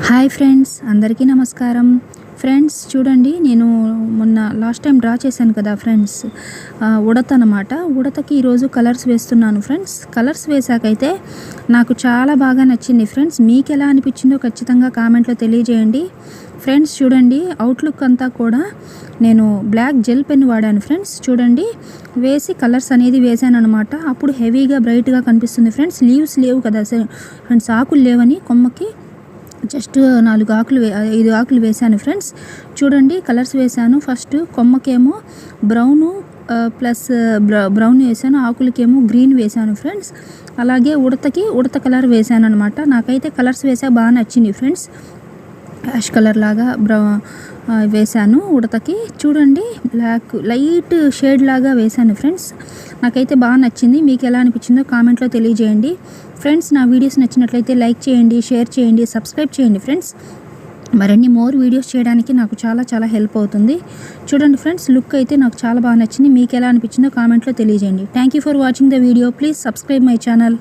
Hi friends, అందరికీ నమస్కారం. Friends చూడండి, నేను మొన్న లాస్ట్ టైం డ్రా చేశాను కదా ఫ్రెండ్స్, ఉడత అనమాట. ఉడతకి ఈరోజు కలర్స్ వేస్తున్నాను ఫ్రెండ్స్. కలర్స్ వేసాకైతే నాకు చాలా బాగా నచ్చింది ఫ్రెండ్స్. మీకు ఎలా అనిపించిందో ఖచ్చితంగా కామెంట్లో తెలియజేయండి ఫ్రెండ్స్. చూడండి, అవుట్లుక్ అంతా కూడా నేను బ్లాక్ జెల్ పెన్ వాడాను ఫ్రెండ్స్. చూడండి, వేసి కలర్స్ అనేది వేసాను అనమాట. అప్పుడు హెవీగా బ్రైట్గా కనిపిస్తుంది ఫ్రెండ్స్. లీవ్స్ లేవు కదా ఫ్రెండ్స్, ఆకులు లేవని కొమ్మకి జస్ట్ 5 ఆకులు వేసాను ఫ్రెండ్స్. చూడండి, కలర్స్ వేసాను. ఫస్ట్ కొమ్మకేమో బ్రౌను ప్లస్ బ్రౌన్ వేసాను, ఆకులకేమో గ్రీన్ వేసాను ఫ్రెండ్స్. అలాగే ఉడత కలర్ వేసాను అనమాట. నాకైతే కలర్స్ వేసా బాగా నచ్చింది ఫ్రెండ్స్. యాష్ కలర్ లాగా వేసాను ఉడతకి. చూడండి, బ్లాక్ లైట్ షేడ్ లాగా వేసాను ఫ్రెండ్స్. నాకైతే బాగా నచ్చింది. మీకు ఎలా అనిపించిందో కామెంట్లో తెలియజేయండి ఫ్రెండ్స్. నా వీడియోస్ నచ్చినట్లయితే లైక్ చేయండి, షేర్ చేయండి, సబ్స్క్రైబ్ చేయండి ఫ్రెండ్స్. మరిన్ని మోర్ వీడియోస్ చేయడానికి నాకు చాలా హెల్ప్ అవుతుంది. చూడండి ఫ్రెండ్స్, లుక్ అయితే నాకు చాలా బాగా నచ్చింది. మీకు ఎలా అనిపించిందో కామెంట్లో తెలియజేయండి. Thank you for watching the video. Please subscribe my channel.